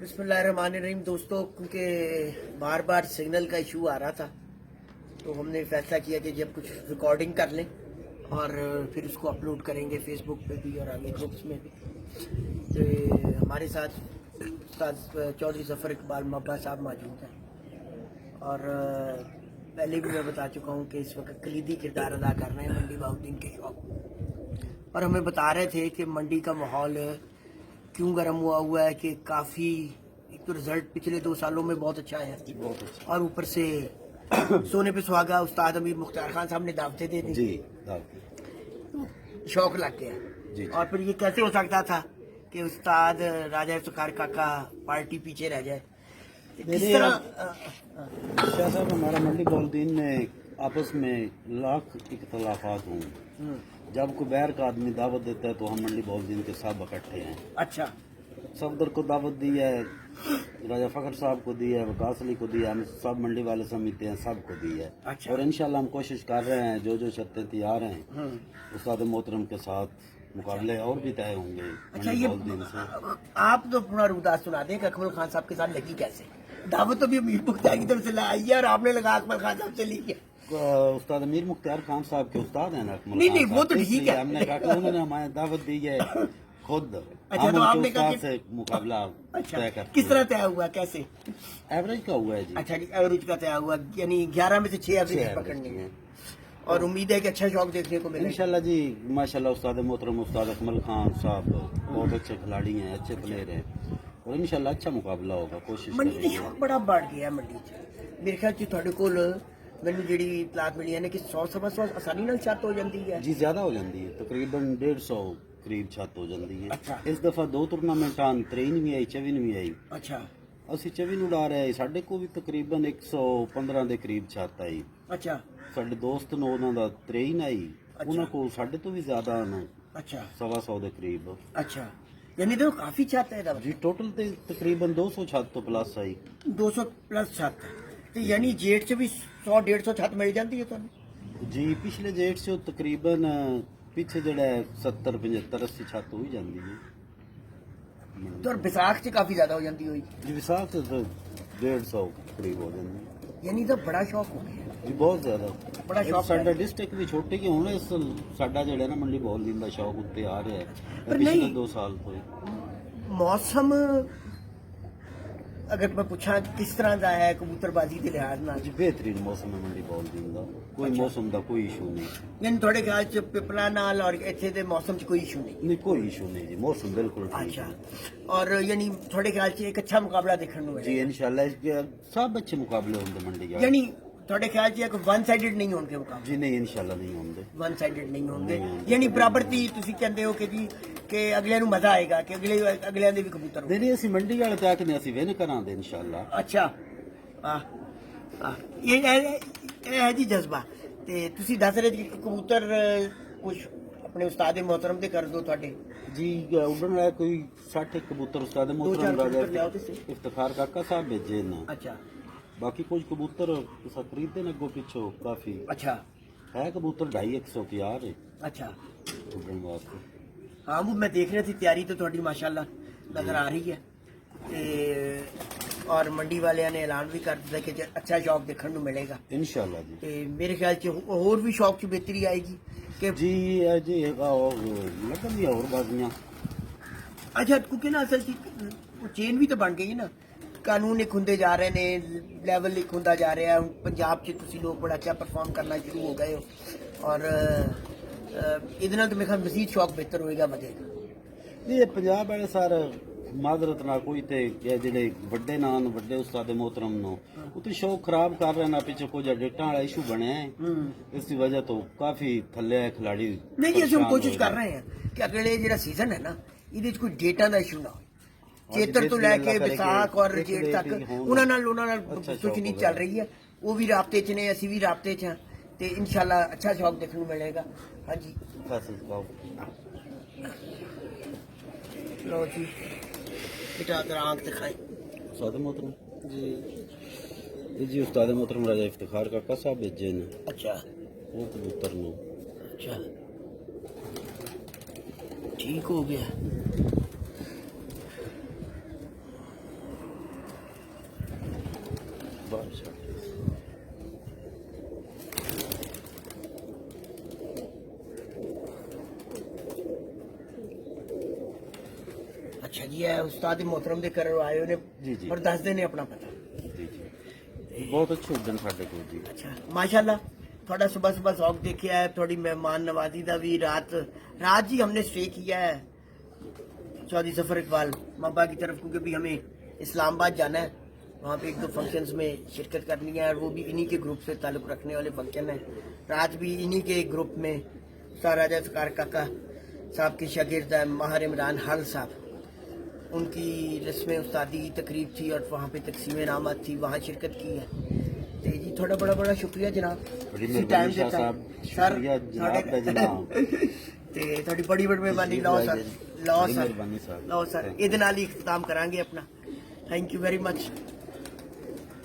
बिस्मिल्लाहिर्रहमानिर्रहीम दोस्तों, क्योंकि बार बार सिग्नल का इशू आ रहा था तो हमने फैसला किया कि जब कुछ रिकॉर्डिंग कर लें और फिर उसको अपलोड करेंगे फेसबुक पे भी और आगे ग्रुप्स में भी। तो हमारे साथ उस्ताद चौधरी ज़फ़र इकबाल मब्बा साहब मौजूद हैं और पहले भी मैं बता चुका हूँ कि इस वक्त कलीदी किरदार अदा कर रहे हैं मंडी बाउद्दीन के शौक। और हमें बता रहे थे कि मंडी का माहौल क्यों गर्म हुआ है कि काफ़ी एक तो रिजल्ट पिछले 2 सालों में बहुत अच्छा है, बहुत अच्छा। और ऊपर से सोने पे सुहागा उस्ताद अमीर मुख्तार खान साहब ने दावतें दे दी, शौक लग गया। और फिर ये कैसे हो सकता था कि उस्ताद राजा इफ्तिखार काका पार्टी पीछे रह जाए? किस तरह शाह साहब हमारा मंडी बाउद्दीन ने आपस में लाख इख्तलाफात हों, जब कोई बैर का आदमी दावत देता है तो हम मंडी बाउद्दीन के सब इकट्ठे हैं। अच्छा, सफदर को दावत दी है, राजा फखर साहब को दी है, वकास अली को दी है, हम सब मंडी वाले समिति हैं सबको दी है। अच्छा। और इंशाल्लाह हम कोशिश कर रहे हैं, जो शर्तें तैयार हैं उस्ताद मोहतरम के साथ मुकाबले और भी तय होंगे। अच्छा, ये आप तो पूरा रुदास सुना दें कि अकमल खान साहब के साथ लगी कैसे? दावत तो भी अमीर मुख्तार की तरफ से लाई है और आपने लगा अकमल खान साहब से ली है। उस्ताद अमीर मुख्तार खान साहब के उस्ताद हैं ना अकमल नहीं खान नहीं, वो तो ठीक है। हमने कहा कि उन्होंने हमारे दावत दी है खुद। अच्छा, तो आपने कहा कि से मुकाबला तय कर किस तरह तय हुआ, कैसे? एवरेज का हुआ है जी। अच्छा, एवरेज का तय हुआ, यानी 11 में से 6 एवरेज पकड़नी है और उम्मीद है कि अच्छा शौक देखने को मिलेगा इंशाल्लाह जी। माशाल्लाह उस्ताद मोहतरम उस्ताद अकमल खान साहब बहुत अच्छे खिलाड़ी हैं, अच्छे प्लेयर हैं और इंशाल्लाह अच्छा मुकाबला होगा। कोशिश मंडी का शौक बड़ा बढ़ गया है मंडी च। मेरे ख्याल च ਤੁਹਾਡੇ ਕੋਲ ਮੈਨੂੰ ਜਿਹੜੀ ਇਤਲਾਤ ਮਿਲੀ ਹੈ ਕਿ 100 ਆਸਾਨੀ ਨਾਲ ਛੱਤ ਹੋ ਜਾਂਦੀ ਹੈ जी। ज्यादा हो जाती है, तकरीबन 150 करीब छत हो जाती है। अच्छा। इस दफा 2 टूर्नामेंट आन 23ਵੀਂ आई 24ਵੀਂ आई। ਅੱਛਾ ਅਸੀਂ 24 ਨੂੰ ਉਡਾ ਰਹੇ, ਸਾਡੇ ਕੋਲ ਵੀ ਤਕਰੀਬਨ 115 ਦੇ ਕਰੀਬ ਛੱਤ ਆਈ। ਅੱਛਾ ਸਾਡੇ ਦੋਸਤ ਨੂੰ ਉਹਨਾਂ ਦਾ 23 ਆਈ, ਉਹਨਾਂ ਕੋਲ ਸਾਡੇ ਤੋਂ ਵੀ ਜ਼ਿਆਦਾ ਹਨ, ਅੱਛਾ 125 ਦੇ ਕਰੀਬ। ਅੱਛਾ, यानी तो काफी छत है ਇਹਦਾ जी। टोटल ਤੇ ਤਕਰੀਬਨ 200 ਛੱਤ ਤੋਂ ਪਲੱਸ ਆਈ। 200 प्लस छत ਤੇ यानी जेठ ਚ ਵੀ 100-150 ਛੱਤ ਮਿਲ ਜਾਂਦੀ ਹੈ ਤੁਹਾਨੂੰ? जी पिछले जेठ से तकरीबन पिछे जड़ा 70-75-80 छत हो ही जाती है। ਤੇ ਔਰ ਵਿਸਾਖ ਚ ਕਾਫੀ ਜ਼ਿਆਦਾ ਹੋ ਜਾਂਦੀ ਹੋਈ जी विसाख से तो 150 करीब हो जाती है यानी ਤਾਂ ਬੜਾ ਸ਼ੌਕ ਹੋ ਗਿਆ जी, बहुत ज्यादा। बड़ा शौक साडा है। डिस्ट्रिक्ट भी छोटे कि हुण इस साडा जेड़ा ना मंडी बाउद्दीन दा शौक उत्ते आ रहा है पर पिछले नहीं। 2 साल तो मौसम अगर मैं पूछा किस तरह का है कबूतरबाजी के लिहाज नाल? जी बेहतरीन मौसम है मंडी बाउद्दीन दा, कोई अच्छा। मौसम दा कोई इशू नहीं। यानी थोड़े ख्याल च पिपला नाल और इत्थे दे मौसम च कोई इशू नहीं? नहीं, कोई इशू नहीं जी, मौसम बिल्कुल ठीक अच्छा, है। और यानी थोड़े ख्याल च एक अच्छा मुकाबला देखने को जी मिलेगा? इंशाल्लाह सब अच्छे मुकाबले होंगे मंडी के। यानी थोड़े ख्याल च एक वन साइडेड नहीं होंगे मुकाबले? जी नहीं, इंशाल्लाह नहीं होंगे, वन साइडेड नहीं होंगे। नहीं। यानी बराबरती तुसी कहते हो कि जी कि अगले नु मजा आएगा कि अगले दे भी कबूतर होंगे? नहीं नहीं, ਅਸੀਂ ਮੰਡੀ ਵਾਲੇ ਤੇ ਆ ਕੇ ਅਸੀਂ ਵਿਨ ਕਰਾਂਗੇ इंशाल्लाह। अच्छा, ਇਹ ਹੈ ਜੀ ਜਜ਼ਬਾ। ਤੇ ਤੁਸੀਂ ਦੱਸ ਰਹੇ ਜੀ ਕਬੂਤਰ ਕੁਝ ਆਪਣੇ ਉਸਤਾਦ मोहतरम ਦੇ ਕਰ ਦੋ ਤੁਹਾਡੇ जी। उड़न वाला कोई 60 कबूतर उस्ताद मोहतरम कबूतर ले आओ राजा तुसी। इफ्तिखार काका साहब भेजे ना। अच्छा बाकी कुछ कबूतर तुसा खरीदे ना अगो पिछो काफी अच्छा है। कबूतर 250 की यार है अच्छा। उड़न वास्ते। हाँ, वो मैं देख रही थी, तैयारी तो थोड़ी माशाल्लाह नजर आ रही है। और मंडी वाले ने ऐलान भी कर दिया कि अच्छा शौक देखने को मिलेगा इंशाल्लाह जी। ते मेरे ख्याल से और भी शौक च बेहतरी आएगी कि जी जी लगन दी और बाजियां। अच्छा, क्योंकि ना असल चेन भी तो बन गई है ना, कानून एक होंगे जा रहे ने, लैवल एक होंदा जा रहा है। हुण पंजाब च तुसी लोग बड़ा अच्छा परफॉर्म करना शुरू हो गए हो और ਇਹਦੇ ਨਾਲ तो मेरे ख्याल मजीद शौक बेहतर होएगा, बढ़ेगा। ये पंजाब वाले सारे माजरत ना कोई ते ये जेडे ਵੱਡੇ ਨਾਮ ਵੱਡੇ ਉਸਤਾਦ मोहतरम नो उते शौक खराब कर रहे ना, पीछे कुछ डेटा वाला इशू बने हैं, इसकी वजह तो काफी थल्ले खिलाड़ी। नहीं जी, हम कोशिश कर रहे हैं कि अगले जो सीजन है ना ये कोई डेटा का इशू ना हो। चेतर तो लैके विसाख और जेठ तक उन्होंने कुछ नहीं चल रही है, वो भी राबते च ने, असी भी राबते च हैं ते इंशाल्लाह अच्छा शौक देखने को मिलेगा। हाँ जी, लो जी बेटा अगर आँख दिखाएं उस्ताद मोहतरम जी। उस्ताद मोहतरम राजा इफ्तिखार काका साहब भेजे ने। अच्छा वो कबूतर नो अच्छा ठीक हो गया। अच्छा जी है उस्ताद मोहतरम दे घर आए ने जी, जी। और दस ने अपना पता ਜੀ ਜੀ ਬਹੁਤ ਅੱਛੇ ਉਦਣ ਸਾਡੇ ਕੋਲ ਜੀ अच्छा माशाल्लाह थोड़ा सुबह सुबह शौक देखिया है थोड़ी मेहमान नवाजी का भी रात रात ही हमने स्टे किया है चौधरी जफर इकबाल मब्बा की तरफ क्योंकि भी हमें इस्लामाबाद जाना है वहाँ पे एक दो फंक्शंस में शिरकत करनी है और वो भी इन्हीं के ग्रुप से ताल्लुक़ रखने वाले फंक्शन है रात भी इन्हीं के ग्रुप में उस्ताद राजा सकार काका साहब के शागिर्द है माहर इमरान हल साहब उनकी रस्म उस्तादी की तकरीब थी और वहाँ पे तकसीम इनामात थी वहाँ शिरकत की है तो जी थोड़ा बड़ा बड़ा शुक्रिया जनाब बड़ी ਤੁਸੀਂ time ਮਿਹਰਬਾਨੀ ਸ਼ਾਹ ਦਿੱਤਾ। ਸਾਹਿਬ ਸਰ, ਸ਼ੁਕਰੀਆ ਜਨਾਬ ਦਾ ਜਨਾਬ ਤੇ ਤੁਹਾਡੀ ਬੜੀ ਬੜੀ ਮਿਹਰਬਾਨੀ ਲਓ ਸਰ ਲਓ ਬੜੀ ਸਰ ਮਿਹਰਬਾਨੀ ਸਰ ਲਓ ਸਰ ਇਹਦੇ ਨਾਲ ਹੀ ਇਖਤਤਾਮ ਕਰਾਂਗੇ ਆਪਣਾ ਥੈਂਕ ਯੂ ਵੈਰੀ ਮਚ